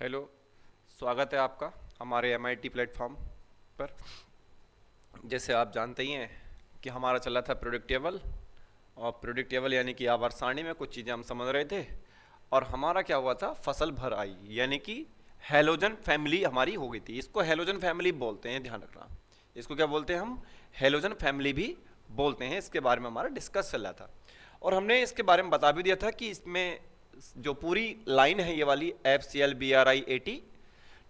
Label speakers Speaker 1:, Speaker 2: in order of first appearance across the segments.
Speaker 1: Hello. स्वागत है आपका हमारे MIT प्लेटफॉर्म पर। जैसे आप जानते ही हैं कि हमारा चल रहा था प्रोडक्ट टेबल, और प्रोडक्ट टेबल यानी कि आवर्त सारणी में कुछ चीज़ें हम समझ रहे थे। और हमारा क्या हुआ था, फसल भर आई, यानी कि हेलोजन फैमिली हमारी हो गई थी। इसको हेलोजन फैमिली बोलते हैं, ध्यान रखना। इसको क्या बोलते हैं हम? हेलोजन फैमिली भी बोलते हैं। इसके बारे में हमारा डिस्कस चल रहा था और हमने इसके बारे में बता भी दिया था कि इसमें जो पूरी लाइन है ये वाली FCl BrI80,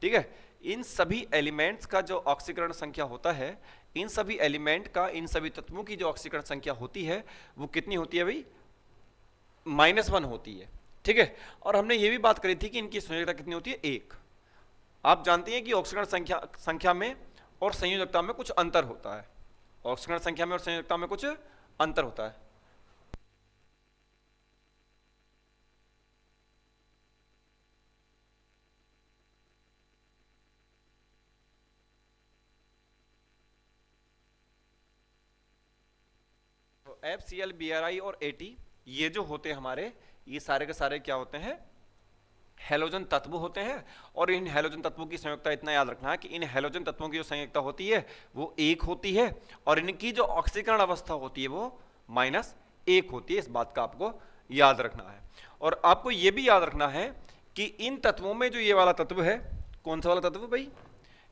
Speaker 1: ठीक है, इन सभी एलिमेंट्स का जो ऑक्सीकरण संख्या होता है, इन सभी एलिमेंट का, इन सभी तत्वों की जो ऑक्सीकरण संख्या होती है वो कितनी होती है भाई? -1 होती है, ठीक है। और हमने ये भी बात करी थी कि इनकी संयोजकता कितनी होती है? 1। आप जानते हैं कि ऑक्सीकरण संख्या में और संयोजकता में कुछ अंतर होता है। ऑक्सीकरण संख्या में और संयोजकता में कुछ अंतर होता है। तो FCl BrI और AT ये जो होते हैं हमारे, ये सारे के सारे क्या होते हैं? हेलोजन तत्व होते हैं। और इन हेलोजन तत्वों की संयोजकता इतना याद रखना है कि इन हेलोजन तत्वों की जो संयोजकता होती है वो 1 होती है, और इनकी जो ऑक्सीकरण अवस्था होती है वो -1 होती है। इस बात का आपको याद रखना है। और आपको ये भी याद रखना है कि इन तत्वों में जो ये वाला तत्व है, कौन सा वाला तत्व भाई?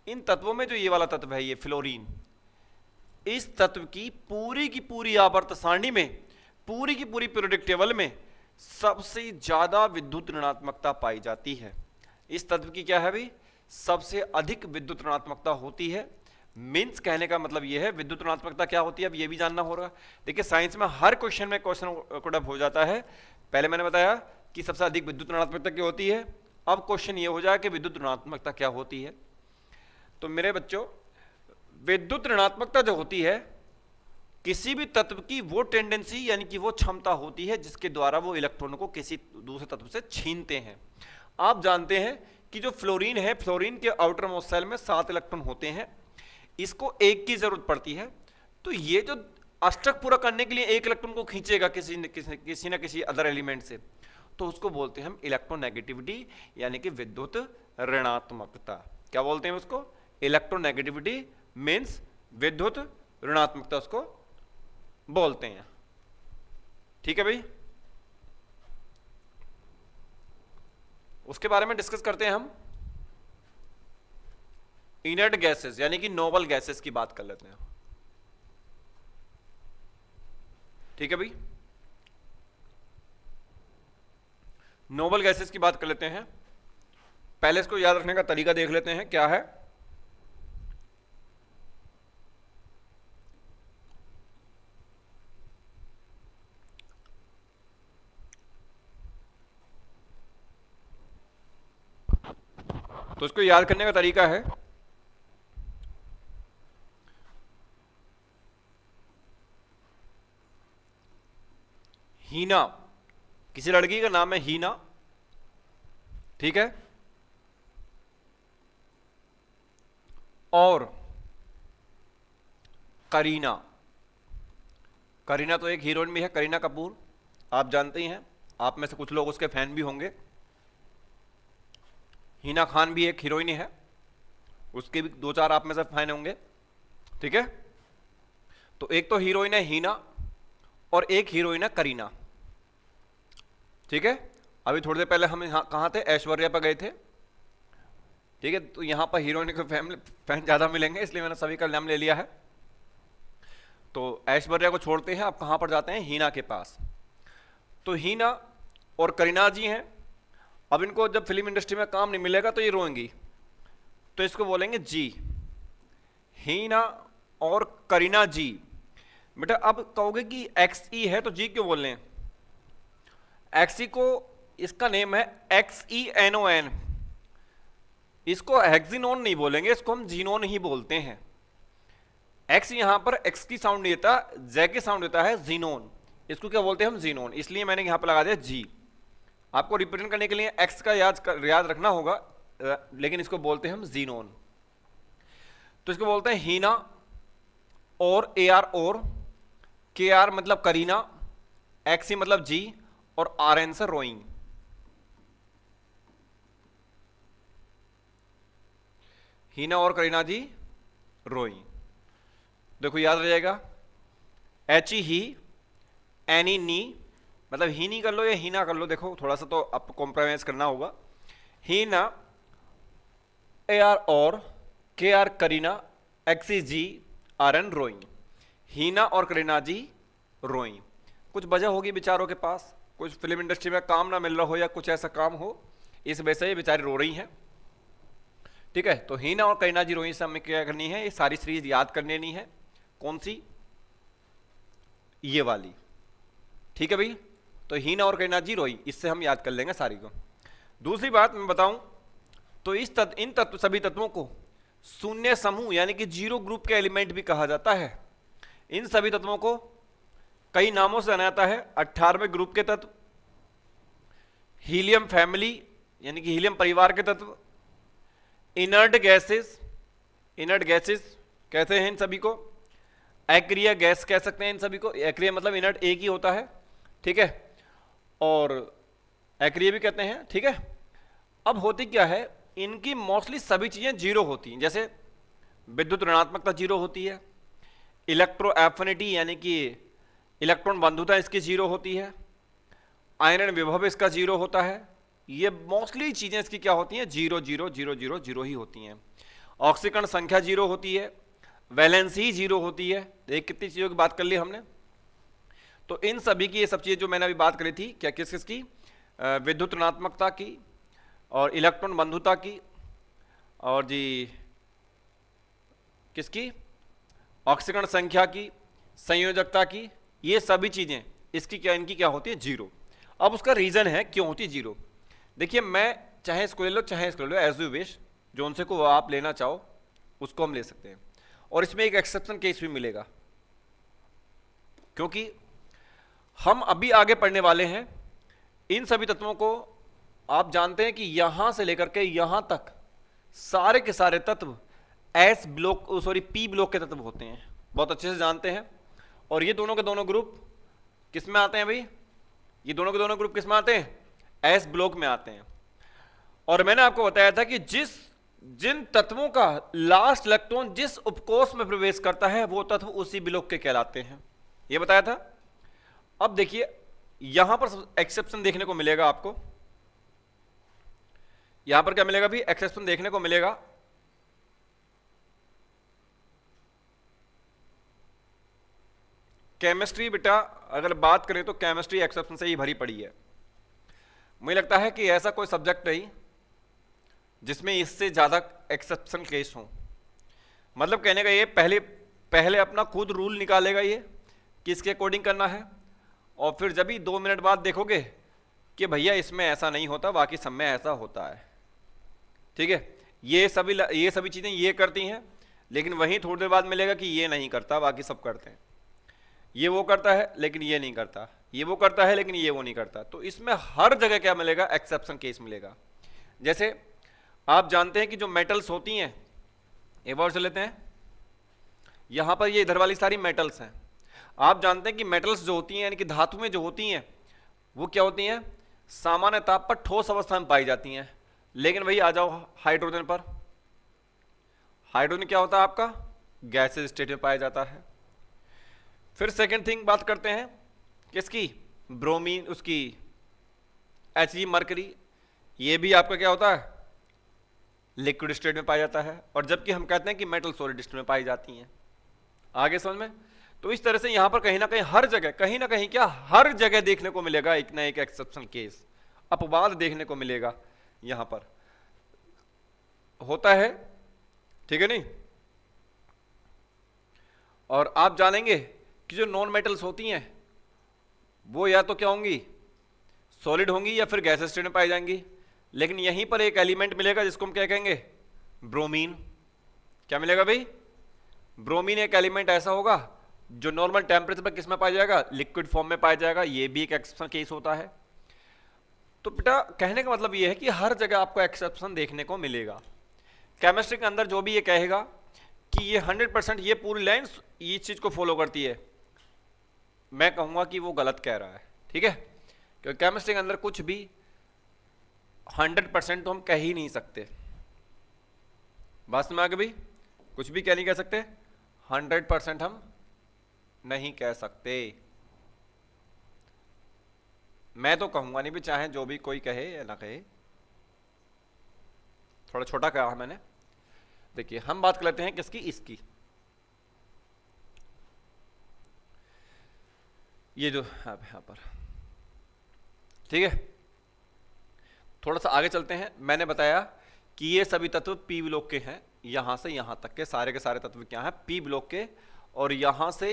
Speaker 1: इन तत्वों में जो ये वाला तत्व है, ये फ्लोरीन, इस तत्व की पूरी आवर्त सारणी में, पूरी की पूरी पीरियोडिक टेबल में सबसे ज्यादा विद्युत ऋणात्मकता पाई जाती है। इस तत्व की क्या है भाई? सबसे अधिक विद्युत ऋणात्मकता होती है। मीन्स कहने का मतलब यह है, विद्युत ऋणात्मकता क्या होती है अब ये भी जानना होगा। देखिए साइंस में हर क्वेश्चन में क्वेश्चन कोड अप हो जाता है। पहले मैंने बताया कि सबसे अधिक विद्युत ऋणात्मकता क्या होती है, अब क्वेश्चन ये हो जाए कि विद्युत ऋणात्मकता क्या होती है। तो मेरे बच्चों, विद्युत ऋणात्मकता जो होती है, किसी भी तत्व की वो टेंडेंसी यानी कि वो क्षमता होती है जिसके द्वारा वो इलेक्ट्रॉन को किसी दूसरे तत्व से छीनते हैं। आप जानते हैं कि जो फ्लोरीन है, फ्लोरीन के आउटर मोस्ट शेल में 7 इलेक्ट्रॉन होते हैं, इसको 1 की जरूरत पड़ती है। तो ये जो अष्टक पूरा करने के लिए 1 इलेक्ट्रॉन को खींचेगा किसी न किसी अदर एलिमेंट से, तो उसको बोलते हैं हम इलेक्ट्रोनेगेटिविटी, यानी कि विद्युत ऋणात्मकता। क्या बोलते हैं उसको? इलेक्ट्रोनेगेटिविटी मीन्स विद्युत ऋणात्मकता उसको बोलते हैं। ठीक है भाई, उसके बारे में डिस्कस करते हैं हम। इनर्ट गैसेस यानी कि नोबल गैसेस की बात कर लेते हैं। ठीक है भाई, नोबल गैसेस की बात कर लेते हैं। पहले इसको याद रखने का तरीका देख लेते हैं क्या है। तो इसको याद करने का तरीका है, हीना, किसी लड़की का नाम है हीना, ठीक है, और करीना। करीना तो एक हीरोइन भी है, करीना कपूर, आप जानते ही हैं। आप में से कुछ लोग उसके फैन भी होंगे। हीना खान भी एक हीरोइन है, उसके भी 2-4 आप में से फैन होंगे, ठीक है। तो एक तो हीरोइन है हीना और एक हीरोइन है करीना, ठीक है। अभी थोड़ी देर पहले हम यहाँ कहाँ थे? ऐश्वर्या पर गए थे, ठीक है। तो यहाँ पर हीरोइन के फैन ज्यादा मिलेंगे, इसलिए मैंने सभी का नाम ले लिया है। तो ऐश्वर्या को छोड़ते हैं, आप कहाँ पर जाते हैं? हीना के पास। तो हीना और करीना जी हैं। अब इनको जब फिल्म इंडस्ट्री में काम नहीं मिलेगा तो ये रोएंगी, तो इसको बोलेंगे जी। हीना और करीना जी। बेटा अब कहोगे कि XE है तो जी क्यों बोल रहे हैं? XE को, इसका नेम है XENON। इसको हेक्सिनोन नहीं बोलेंगे, इसको हम जीनोन ही बोलते हैं। एक्स यहां पर एक्स की साउंड नहीं देता, जे की साउंड देता है जीनोन। इसको क्या बोलते हैं हम? जीनोन। इसलिए मैंने यहां पर लगा दिया जी। आपको रिप्रेजेंट करने के लिए एक्स का याद रखना होगा, लेकिन इसको बोलते हैं हम जीनोन। तो इसको बोलते हैं हीना और AR और KR मतलब करीना, XE मतलब जी, और RN से रोइंग। हीना और करीना जी रोई। देखो याद रह जाएगा, एच ही, एनी नी, मतलब ही नहीं कर लो या हीना कर लो, देखो थोड़ा सा तो आपको कॉम्प्रोमाइज करना होगा। हीना, ए आर और, के आर करीना, एक्सी जी आर एन रोइंग। हीना और करीना जी रोइंग। कुछ वजह होगी बेचारों के पास, कुछ फिल्म इंडस्ट्री में काम ना मिल रहा हो या कुछ ऐसा काम हो, इस वजह से ये बेचारी रो रही हैं। ठीक है, तो हीना और करीना जी रोइंग से हमें क्या करनी है, ये सारी सीरीज याद कर लेनी है। कौन सी? ये वाली। ठीक है भाई, तो हीना और करीना जी रोई, इससे हम याद कर लेंगे सारी को। दूसरी बात मैं बताऊं तो इन तत्व, सभी तत्वों को शून्य समूह यानी कि जीरो ग्रुप के एलिमेंट भी कहा जाता है। इन सभी तत्वों को कई नामों से जाना जाता है। 18वें ग्रुप के तत्व, हीलियम फैमिली यानी कि हीलियम परिवार के तत्व, इनर्ट गैसेस, इनर्ट गैसेस कहते हैं इन सभी को, एक्रिया गैस कह सकते हैं इन सभी को। एक्रिया मतलब इनर्ट एक ही होता है, ठीक है, और एक्रिया भी कहते हैं। ठीक है, अब होती क्या है, इनकी मोस्टली सभी चीजें जीरो होती हैं। जैसे विद्युत ऋणात्मकता जीरो होती है, इलेक्ट्रो एफिनिटी यानी कि इलेक्ट्रॉन बंधुता इसकी जीरो होती है, आयरन विभव इसका जीरो होता है। ये मोस्टली चीजें इसकी क्या होती हैं, zero zero zero zero zero ही होती हैं। ऑक्सीकरण संख्या जीरो होती है, वैलेंसी जीरो होती है। एक कितनी चीजों की बात कर ली हमने, तो इन सभी की ये सब चीजें जो मैंने अभी बात करी थी, क्या किस किस की, विद्युत ऋणात्मकता की और इलेक्ट्रॉन बंधुता की, और जी किसकी, ऑक्सीकरण संख्या की, संयोजकता की, ये सभी चीजें इसकी क्या, इनकी क्या होती है, जीरो। अब उसका रीजन है क्यों होती है जीरो। देखिए, मैं चाहे इसको ले लो चाहे इसको ले लो, एज यू विश, जो उनसे को आप लेना चाहो उसको हम ले सकते हैं। और इसमें एक एक्सेप्शन केस भी मिलेगा, क्योंकि हम अभी आगे पढ़ने वाले हैं। इन सभी तत्वों को आप जानते हैं कि यहां से लेकर के यहां तक सारे के सारे तत्व S block, sorry P block के तत्व होते हैं, बहुत अच्छे से जानते हैं। और ये दोनों के दोनों ग्रुप किस में आते हैं भाई, ये दोनों के दोनों ग्रुप किस में आते हैं, एस ब्लॉक में आते हैं। और मैंने आपको बताया था कि जिन तत्वों का लास्ट इलेक्ट्रॉन जिस उपकोष में प्रवेश करता है वो तत्व उसी ब्लॉक के कहलाते हैं, ये बताया था। अब देखिए यहां पर एक्सेप्शन देखने को मिलेगा आपको, यहां पर क्या मिलेगा भी, एक्सेप्शन देखने को मिलेगा। केमिस्ट्री बेटा अगर बात करें तो केमिस्ट्री एक्सेप्शन से ही भरी पड़ी है। मुझे लगता है कि ऐसा कोई सब्जेक्ट नहीं जिसमें इससे ज्यादा एक्सेप्शन केस हो। मतलब कहने का ये पहले अपना खुद रूल निकालेगा ये किसके अकॉर्डिंग करना है, और फिर जब ही 2 मिनट बाद देखोगे कि भैया इसमें ऐसा नहीं होता, बाकी सब में ऐसा होता है। ठीक है, ये सभी चीजें ये करती हैं, लेकिन वहीं थोड़ी देर बाद मिलेगा कि ये नहीं करता, बाकी सब करते हैं। ये वो करता है लेकिन ये नहीं करता, ये वो करता है लेकिन ये वो नहीं करता। तो इसमें हर जगह क्या मिलेगा, एक्सेप्शन केस मिलेगा। जैसे आप जानते हैं कि जो मेटल्स होती हैं, एक बार चल लेते हैं, यहां पर ये इधर वाली सारी मेटल्स हैं। आप जानते हैं कि मेटल्स जो होती हैं यानी कि धातुएं जो होती हैं वो क्या होती हैं, सामान्य ताप पर ठोस अवस्था में पाई जाती हैं। लेकिन वही आ जाओ हाइड्रोजन पर, हाइड्रोजन क्या होता है आपका, गैसेज स्टेट में पाया जाता है। फिर सेकंड थिंग बात करते हैं किसकी, ब्रोमीन, उसकी Hg मरकरी, ये भी आपका क्या होता है, लिक्विड स्टेट में पाया जाता है। और जबकि हम कहते हैं कि मेटल सॉलिड स्टेट में पाई जाती हैं। आगे समझ में। तो इस तरह से यहां पर कहीं ना कहीं हर जगह, कहीं ना कहीं क्या, हर जगह देखने को मिलेगा एक ना एक एक्सेप्शन केस, अपवाद देखने को मिलेगा यहां पर होता है। ठीक है नहीं। और आप जानेंगे कि जो नॉन मेटल्स होती हैं वो या तो क्या होंगी, सॉलिड होंगी या फिर गैस स्टेट में पाई जाएंगी। लेकिन यहीं पर एक एलिमेंट मिलेगा जिसको हम क्या कहेंगे, ब्रोमीन। क्या मिलेगा भाई, ब्रोमीन एक एलिमेंट ऐसा होगा जो नॉर्मल टेम्परेचर पर किस में पाया जाएगा, लिक्विड फॉर्म में पाया जाएगा। ये भी एक एक्सेप्शन केस होता है। तो बेटा कहने का मतलब ये है कि हर जगह आपको एक्सेप्शन देखने को मिलेगा। केमिस्ट्री के अंदर जो भी ये कहेगा कि ये 100% ये पूरी लाइन इस चीज को फॉलो करती है, मैं कहूंगा कि वो गलत कह रहा है। ठीक है, क्योंकि केमिस्ट्री के अंदर कुछ भी 100% तो हम कह ही नहीं सकते। बात समझ में आ गई भाई? कुछ भी क्या नहीं कह सकते, 100% हम नहीं कह सकते। मैं तो कहूंगा नहीं भी, चाहे जो भी कोई कहे या ना कहे, थोड़ा छोटा कहा मैंने। देखिए हम बात कर लेते हैं किसकी, इसकी, ये जो यहां पर, ठीक है। थोड़ा सा आगे चलते हैं। मैंने बताया कि ये सभी तत्व पी ब्लॉक के हैं, यहां से यहां तक के सारे तत्व क्या हैं, पी ब्लॉक के। और यहां से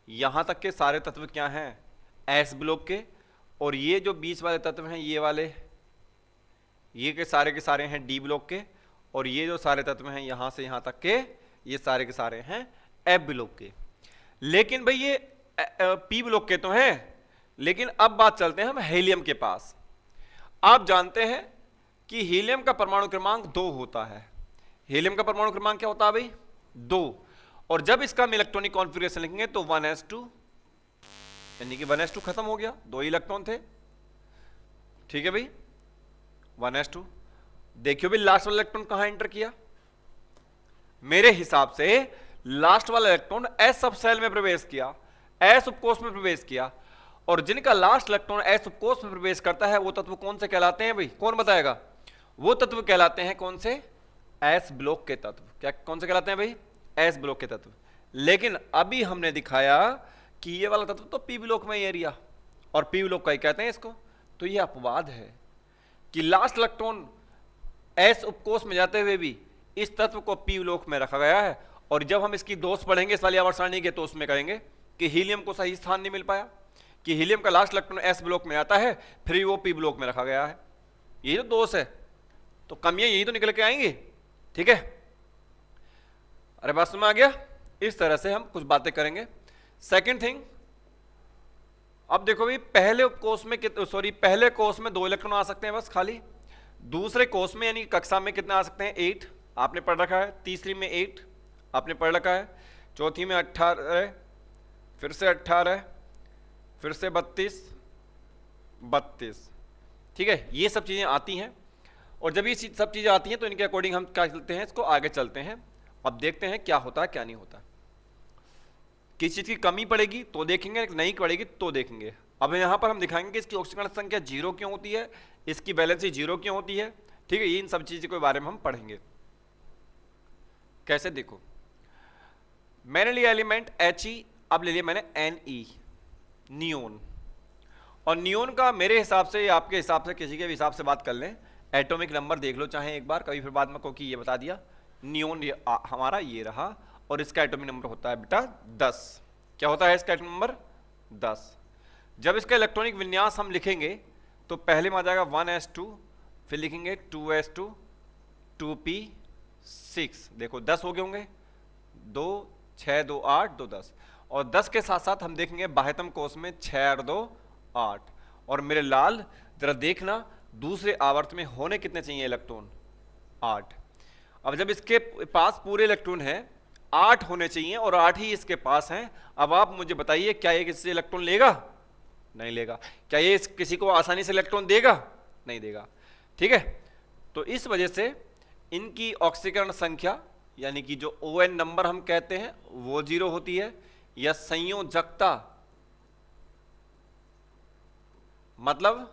Speaker 1: यहां तक के सारे तत्व क्या हैं, एस ब्लॉक के। और ये जो बीच वाले तत्व हैं, ये वाले, ये के सारे हैं डी ब्लॉक के। और ये जो सारे तत्व हैं यहां से यहां तक के, ये सारे के सारे हैं एफ ब्लॉक के। लेकिन भाई ये पी ब्लॉक के तो हैं, लेकिन अब बात चलते हैं हम हीलियम के पास। आप जानते हैं कि हीलियम का परमाणु क्रमांक 2 होता है। हीलियम का परमाणु क्रमांक क्या होता है भाई, 2। और जब इसका हम इलेक्ट्रॉनिक कॉन्फ़िगरेशन लिखेंगे तो 1s2, यानी कि 1s2 खत्म हो गया, 2 ही इलेक्ट्रॉन थे, ठीक है भाई, 1s2। देखियो भाई लास्ट वाला इलेक्ट्रॉन कहां एंटर किया, मेरे हिसाब से लास्ट वाला इलेक्ट्रॉन एस सब सेल में प्रवेश किया, एस उपकोष में प्रवेश किया। और जिनका लास्ट इलेक्ट्रॉन एस उपकोष में प्रवेश करता है वो तत्व कौन से कहलाते हैं भाई, कौन बताएगा? वो तत्व कहलाते हैं कौन से, एस ब्लॉक के तत्व। क्या कौन से कहलाते हैं भाई, एस ब्लॉक के तत्व। लेकिन अभी हमने दिखाया कि ये वाला तत्व तो पी ब्लॉक में एरिया, और पी ब्लॉक का ही कहते हैं इसको। तो ये अपवाद है कि लास्ट इलेक्ट्रॉन एस उपकोष में जाते हुए भी इस तत्व को पी ब्लॉक में रखा गया है। और जब हम इसकी दोष पढ़ेंगे इस वाली आवर्त सारणी के, तो उसमें कहेंगे कि हीलियम को सही स्थान नहीं मिल पाया, कि हीलियम का लास्ट इलेक्ट्रॉन एस ब्लॉक में आता है, फिर वो पी ब्लॉक में रखा गया है। ये जो दोष है, तो कमियां यही तो निकल के आएंगी, ठीक है। अरे बात समझ में आ गया? इस तरह से हम कुछ बातें करेंगे। सेकेंड थिंग, अब देखो भाई पहले कोष में पहले कोष में 2 इलेक्ट्रॉन आ सकते हैं बस खाली। दूसरे कोष में यानी कक्षा में कितने आ सकते हैं, 8 आपने पढ़ रखा है। तीसरी में 8 आपने पढ़ रखा है। चौथी में 18, फिर से 18, फिर से 32, ठीक है। ये सब चीजें आती हैं। और जब ये सब चीजें आती हैं तो इनके अकॉर्डिंग हम क्या चलते हैं, इसको आगे चलते हैं। अब देखते हैं क्या होता है क्या नहीं होता। किसी चीज की कमी पड़ेगी तो देखेंगे, नहीं पड़ेगी तो देखेंगे। अब यहां पर हम दिखाएंगे कि इसकी ऑक्सीकरण संख्या 0 क्यों होती है, इसकी वैलेंसी 0 क्यों होती है, ठीक है। इन सब चीजों के बारे में हम पढ़ेंगे। कैसे, देखो मैंने लिया एलिमेंट He, अब ले लिया मैंने Ne, नियोन। और नियोन का मेरे हिसाब से या आपके हिसाब से, किसी के भी हिसाब से बात कर लें, एटॉमिक नंबर देख लो चाहे एक बार, कभी फिर बाद में, क्योंकि ये बता दिया नियोन हमारा ये रहा। और इसका एटॉमिक नंबर होता है बेटा 10। क्या होता है इसका एटॉमिक नंबर, 10। जब इसका इलेक्ट्रॉनिक विन्यास हम लिखेंगे तो पहले में आ जाएगा 1s2, फिर लिखेंगे 2s2, 2p6। देखो 10 हो गए होंगे, 2 6 2 8 2 10। और 10 के साथ साथ हम देखेंगे बाह्यतम कोष में 6 और 2 8। और मेरे लाल जरा देखना दूसरे आवर्त में होने कितने चाहिए इलेक्ट्रॉन, 8। अब जब इसके पास पूरे इलेक्ट्रॉन है 8 होने चाहिए और 8 ही इसके पास हैं। अब आप मुझे बताइए क्या ये किसी इलेक्ट्रॉन लेगा, नहीं लेगा। क्या ये किसी को आसानी से इलेक्ट्रॉन देगा, नहीं देगा, ठीक है। तो इस वजह से इनकी ऑक्सीकरण संख्या यानी कि जो ON नंबर हम कहते हैं वो 0 होती है, या संयोजकता मतलब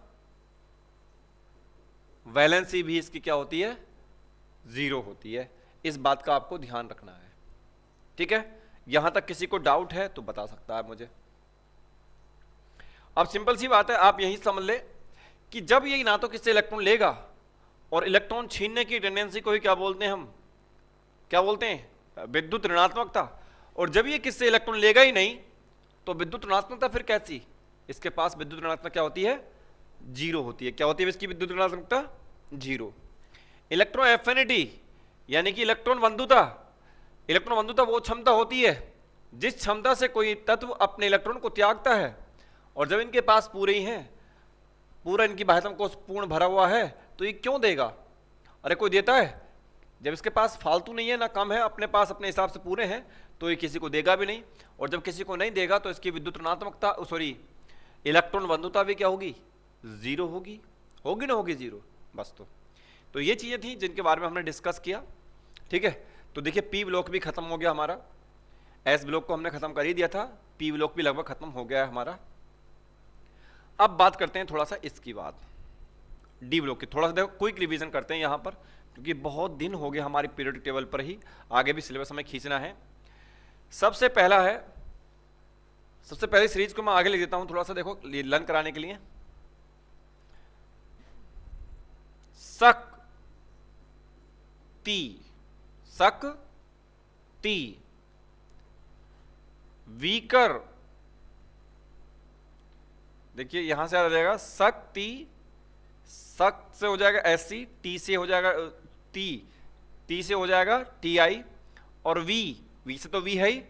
Speaker 1: वैलेंसी भी इसकी क्या होती है, 0 होती है। इस बात का आपको ध्यान रखना है, ठीक है। यहां तक किसी को डाउट है तो बता सकता है मुझे। अब सिंपल सी बात है, आप यही समझ ले कि जब ये ना तो किससे इलेक्ट्रॉन लेगा, और इलेक्ट्रॉन छीनने की टेंडेंसी को ही क्या बोलते हैं हम, क्या बोलते हैं, विद्युत ऋणात्मकता। और जब ये किससे इलेक्ट्रॉन लेगा ही नहीं तो विद्युत ऋणात्मकता फिर कैसी, इसके पास विद्युत ऋणात्मकता क्या होती है, 0 होती है। क्या होती है इसकी विद्युत ऋणात्मकता, 0। इलेक्ट्रॉन एफिनिटी यानी कि इलेक्ट्रॉन बंधुता। इलेक्ट्रॉन बंधुता वो क्षमता होती है जिस क्षमता से कोई तत्व अपने इलेक्ट्रॉन को त्यागता है। और जब इनके पास पूरे ही हैं, पूरा इनकी बाह्यतम कोष पूर्ण भरा हुआ है, तो ये क्यों देगा, अरे कोई देता है। जब इसके पास फालतू नहीं है ना कम है, अपने पास अपने हिसाब से पूरे हैं, तो ये किसी को देगा भी नहीं। और जब किसी को नहीं देगा तो इसकी विद्युत ऋणात्मकता इलेक्ट्रॉन बंधुता भी क्या होगी, 0 होगी ना होगी 0 बस। तो ये चीजें थी जिनके बारे में हमने डिस्कस किया, ठीक है, तो देखिए पी ब्लॉक भी खत्म हो गया हमारा, एस ब्लॉक को हमने खत्म कर ही दिया था, पी ब्लॉक भी लगभग खत्म हो गया है हमारा। अब बात करते हैं थोड़ा सा इसकी बात, डी ब्लॉक की। थोड़ा सा देखो क्विक रिवीजन करते हैं यहाँ पर, क्योंकि बहुत दिन हो गए हमारे पीरियोडिक टेबल पर ही, आगे भी सिलेबस हमें खींचना है। सबसे पहला है, सबसे पहले सीरीज को मैं आगे लिख देता हूं थोड़ा सा, देखो लर्न कराने के लिए। सक ती वीकर, देखिए यहां से आ जाएगा शक्ति, सक से हो जाएगा एस सी, टी से हो जाएगा टी से हो जाएगा टी आई, और वी से तो वी है ही,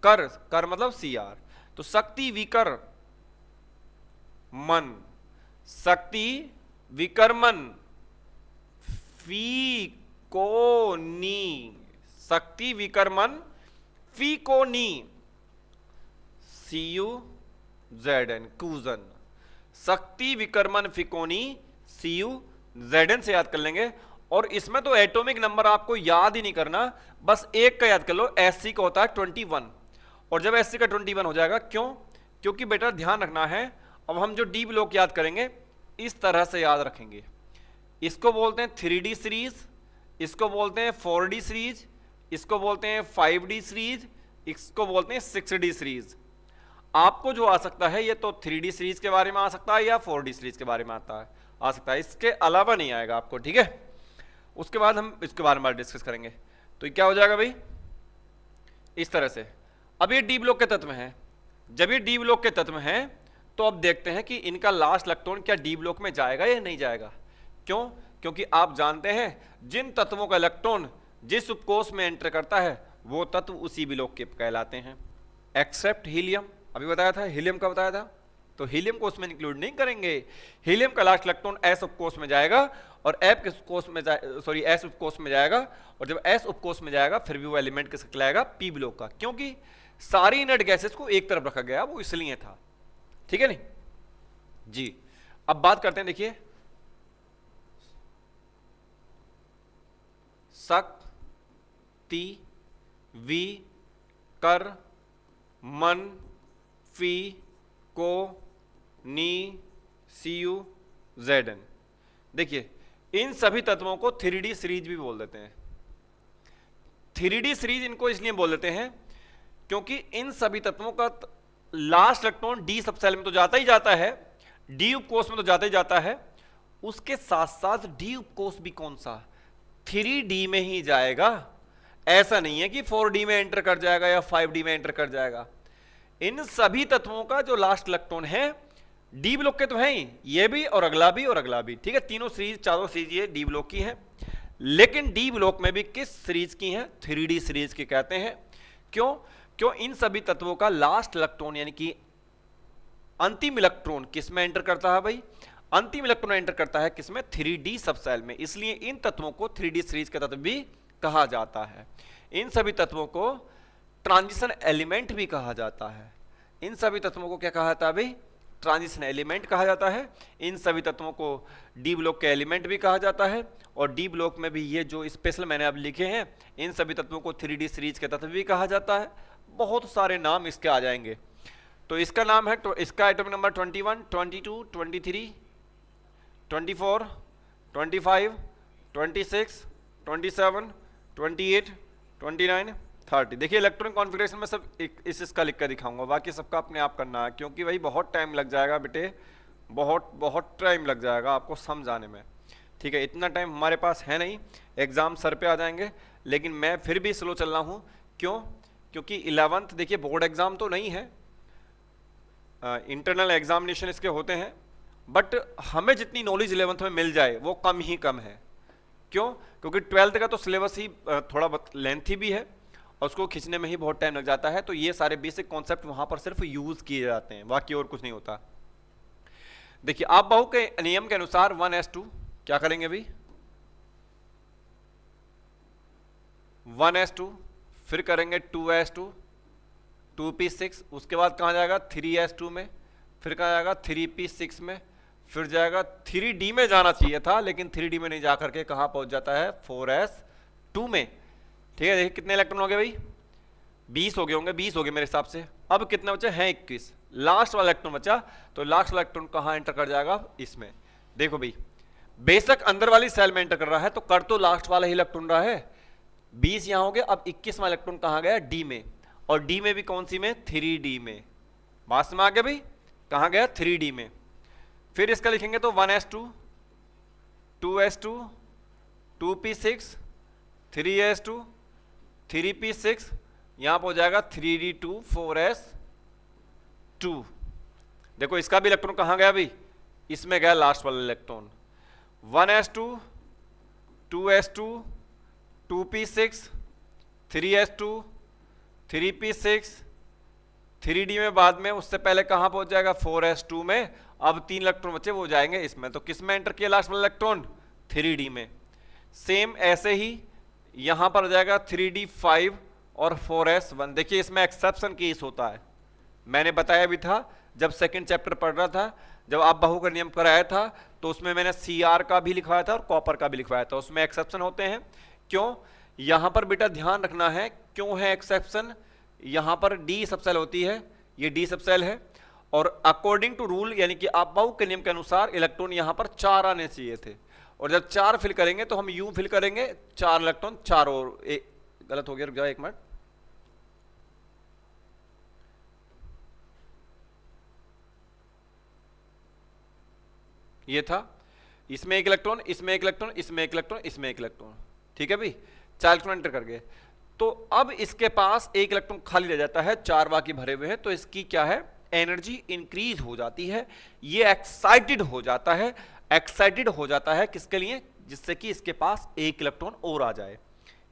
Speaker 1: कर मतलब सी आर, तो शक्ति विकर मन, शक्ति विकर्मन, फी को नी, शक्ति विकर्मन फी को नी, सी यू जेड एन, कूजन, शक्ति विकर्मन फिकोनी सी यू जेड एन से याद कर लेंगे। और इसमें तो एटॉमिक नंबर आपको याद ही नहीं करना, बस एक का याद कर लो, एससी का होता है 21, और जब एससी का 21 हो जाएगा, क्यों, क्योंकि बेटा ध्यान रखना है, अब हम जो डी ब्लॉक याद करेंगे इस तरह से याद रखेंगे, इसको बोलते हैं 3D सीरीज, इसको बोलते हैं 4D सीरीज, इसको बोलते हैं 5D सीरीज, इसको बोलते हैं 6D सीरीज। आपको जो आ सकता है ये तो 3D सीरीज के बारे में आ सकता है या 4D सीरीज के बारे में आ सकता है, इसके अलावा नहीं आएगा आपको, ठीक है। उसके बाद हम इसके बारे में डिस्कस करेंगे। तो क्या हो जाएगा भाई इस तरह से। अब ये डी ब्लॉक के तत्व हैं, जब ये डी ब्लॉक के तत्व हैं तो अब देखते हैं कि इनका लास्ट इलेक्ट्रॉन क्या डी ब्लॉक में जाएगा या नहीं जाएगा। क्यों, क्योंकि आप जानते हैं जिन तत्वों का इलेक्ट्रॉन जिस उपकोष में एंटर करता है वो तत्व उसी ब्लॉक के कहलाते हैं, एक्सेप्ट हीलियम। अभी बताया था, हीलियम का बताया था, तो हीलियम को उसमें इंक्लूड नहीं करेंगे। हीलियम का लास्ट इलेक्ट्रॉन एस उपकोष में जाएगा और एफ उपकोष में एस उपकोष में जाएगा, और जब एस उपकोष में जाएगा फिर भी वो एलिमेंट किसका कहलाएगा, पी ब्लॉक का, क्योंकि सारी इनर्ट गैसेस को एक तरफ रखा गया, वो इसलिए था, ठीक है नहीं जी। अब बात करते हैं, देखिए सक ती वी कर मन फी को नी सी यू जेड एन। देखिए इन सभी तत्वों को 3D सीरीज भी बोल देते हैं। 3D सीरीज इनको इसलिए बोल देते हैं क्योंकि इन सभी तत्वों का लास्ट इलेक्ट्रॉन डी सबसेल में तो जाता ही जाता है, डी उपकोष में तो जाता ही जाता है, उसके साथ साथ डी उपकोष भी कौन सा, 3D में ही जाएगा। ऐसा नहीं है कि 4D में एंटर कर जाएगा या 5D में एंटर कर जाएगा। इन सभी तत्वों का जो लास्ट इलेक्ट्रॉन है डी ब्लॉक के तो है ही, ये भी और अगला भी और अगला भी, ठीक है। तीनों सीरीज, चारों सीरीज ये डी ब्लॉक की है, लेकिन डी ब्लॉक में भी किस सीरीज की है, 3D सीरीज की कहते हैं। क्यों, क्यों इन सभी तत्वों का लास्ट इलेक्ट्रॉन यानी कि अंतिम इलेक्ट्रॉन किस में एंटर करता है भाई, अंतिम इलेक्ट्रॉन एंटर करता है किसमें, 3D सबसेल में, इसलिए इन तत्वों को 3D सीरीज के तत्व भी कहा जाता है। इन सभी तत्वों को ट्रांजिशन एलिमेंट भी कहा जाता है। इन सभी तत्वों को क्या कहा जाता है भाई, ट्रांजिशन एलिमेंट कहा जाता है। इन सभी तत्वों को डी ब्लॉक के एलिमेंट भी कहा जाता है, और डी ब्लॉक में भी ये जो स्पेशल मैंने अब लिखे हैं इन सभी तत्वों को 3D सीरीज के तत्व भी कहा जाता है। बहुत सारे नाम इसके आ जाएंगे। तो इसका नाम है, तो इसका एटॉमिक नंबर 21, 22, 23, 24, 25, 26, 27, 28, 29, 30। देखिए इलेक्ट्रॉनिक कॉन्फ़िगरेशन में सब इसका लिख कर दिखाऊंगा, बाकी सबका अपने आप करना है, क्योंकि भाई बहुत टाइम लग जाएगा बेटे, बहुत टाइम लग जाएगा आपको समझाने में, ठीक है। इतना टाइम हमारे पास है नहीं, एग्जाम सर पे आ जाएंगे, लेकिन मैं फिर भी स्लो चल रहा हूँ। क्यों, क्योंकि 11th देखिए बोर्ड एग्जाम तो नहीं है, इंटरनल एग्जामिनेशन इसके होते हैं, बट हमें जितनी नॉलेज 11th में मिल जाए वो कम ही कम है। क्यों, क्योंकि 12th का तो सिलेबस ही थोड़ा बहुत लेंथी भी है और उसको खींचने में ही बहुत टाइम लग जाता है, तो ये सारे बेसिक कॉन्सेप्ट वहां पर सिर्फ यूज किए जाते हैं, बाकी और कुछ नहीं होता। देखिए आप बाहु के नियम के अनुसार 1s2 क्या करेंगे भाई, 1s2, फिर करेंगे 2s2, 2p6, उसके बाद कहाँ जाएगा 3s2 में, फिर कहाँ जाएगा 3p6 में, फिर जाएगा 3D में जाना चाहिए था, लेकिन 3D में नहीं जाकर के कहाँ पहुंच जाता है 4s2 में। ठीक है, देखिए कितने इलेक्ट्रॉन हो गए भाई, 20 हो गए होंगे, 20 हो गए मेरे हिसाब से। अब कितने बचे हैं, 21। लास्ट वाला इलेक्ट्रॉन बचा, तो लास्ट वाला इलेक्ट्रॉन कहाँ एंटर कर जाएगा, इसमें। देखो भाई, बेशक अंदर वाली सेल में एंटर कर रहा है, तो कर तो लास्ट वाला ही इलेक्ट्रॉन रहा है। 20 यहां हो गया, अब 21वां इलेक्ट्रॉन कहां गया, डी में। और डी में भी कौन सी में, 3D में। बात समझ आ गया भाई, कहां गया, 3D में। फिर इसका लिखेंगे तो 1s2, 2s2, 2p6, 3s2, 3p6, यहां पर हो जाएगा 3d2, 4s2। देखो इसका भी इलेक्ट्रॉन कहां गया भाई, इसमें गया लास्ट वाला electron. 1s2, 2s2, 2p6, 3s2, 3p6, 3d में बाद में, उससे पहले कहां पहुंच जाएगा, 4s2 में। अब 3 इलेक्ट्रॉन बचे, वो जाएंगे इसमें। तो किस में एंटर किया लास्ट वाला इलेक्ट्रॉन, 3d में। सेम ऐसे ही यहां पर जाएगा 3d5 और 4s1। देखिए इसमें एक्सेप्शन केस होता है, मैंने बताया भी था जब सेकंड चैप्टर पढ़ रहा था, जब आप बहू का नियम कराया था, तो उसमें मैंने Cr का भी लिखवाया था और कॉपर का भी लिखवाया था। उसमें एक्सेप्शन होते हैं, क्यों, यहां पर बेटा ध्यान रखना है क्यों है एक्सेप्शन। यहां पर डी सबसेल होती है, ये डी सबसेल है, और अकॉर्डिंग टू रूल, यानी कि आप बहू के नियम के अनुसार इलेक्ट्रॉन यहां पर 4 आने चाहिए थे। और जब 4 फिल करेंगे तो हम यूं फिल करेंगे, 4 इलेक्ट्रॉन 4 और गलत हो गया, रुक जाओ एक मिनट। ये था, इसमें एक इलेक्ट्रॉन, इसमें एक इलेक्ट्रॉन, इसमें एक इलेक्ट्रॉन, इसमें एक इलेक्ट्रॉन। ठीक है भाई, 4 इलेक्ट्रॉन एंटर कर गए। तो अब इसके पास एक इलेक्ट्रॉन खाली रह जाता है, 4 बाकी भरे हुए हैं। तो इसकी क्या है, एनर्जी इंक्रीज हो जाती है, ये एक्साइटेड हो जाता है। एक्साइटेड हो जाता है किसके लिए, जिससे कि इसके पास एक इलेक्ट्रॉन और आ जाए।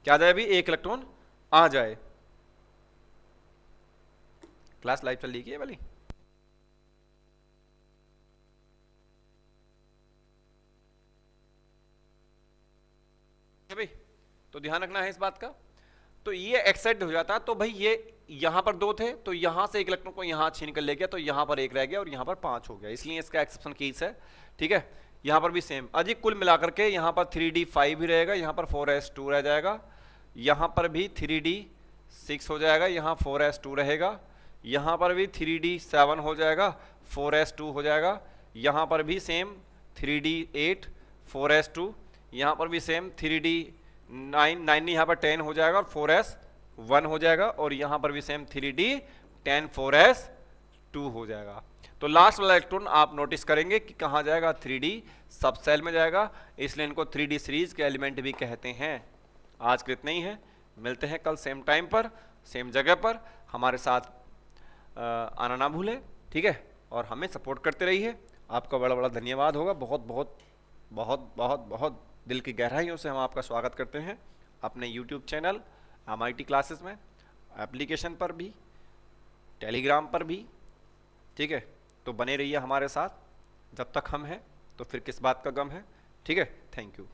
Speaker 1: क्या आ जाए अभी, एक इलेक्ट्रॉन आ जाए। क्लास लाइव चल रही है वाली। भाई तो ध्यान रखना है इस बात का। तो ये एक्साइट हो जाता, तो भाई ये यहां पर 2 थे, तो यहां से एक इलेक्ट्रॉन को यहां छीन कर ले गया, तो यहां पर 1 रह गया और यहां पर 5 हो गया, इसलिए इसका एक्सेप्शन केस है। ठीक है, यहां पर भी सेम। अजी कुल मिलाकर के यहां पर 3d5 ही रहेगा, यहां पर 4s2 रह जाएगा, यहां पर भी 3d6 हो जाएगा, यहां 4s2 रहेगा, यहां पर भी 3d7 हो जाएगा, 4s2 हो जाएगा, यहां पर भी सेम 3d8, 4s2, यहां पर भी सेम 3d9 यहाँ पर 10 हो जाएगा और 4s1 हो जाएगा, और यहां पर भी सेम 3d10, 4s2 हो जाएगा। तो लास्ट वाला इलेक्ट्रॉन आप नोटिस करेंगे कि कहां जाएगा, 3d सब सेल में जाएगा, इसलिए इनको 3d सीरीज के एलिमेंट भी कहते हैं। आज के इतना ही है, मिलते हैं कल सेम टाइम पर, सेम जगह पर। हमारे साथ आना ना भूलें, ठीक है, और हमें सपोर्ट करते रहिए। आपका बड़ा बड़ा धन्यवाद होगा, बहुत बहुत बहुत बहुत बहुत दिल की गहराइयों से हम आपका स्वागत करते हैं अपने YouTube चैनल MIT क्लासेस में, एप्लीकेशन पर भी, टेलीग्राम पर भी। ठीक है, तो बने रहिए हमारे साथ, जब तक हम हैं तो फिर किस बात का गम है। ठीक है, थैंक यू।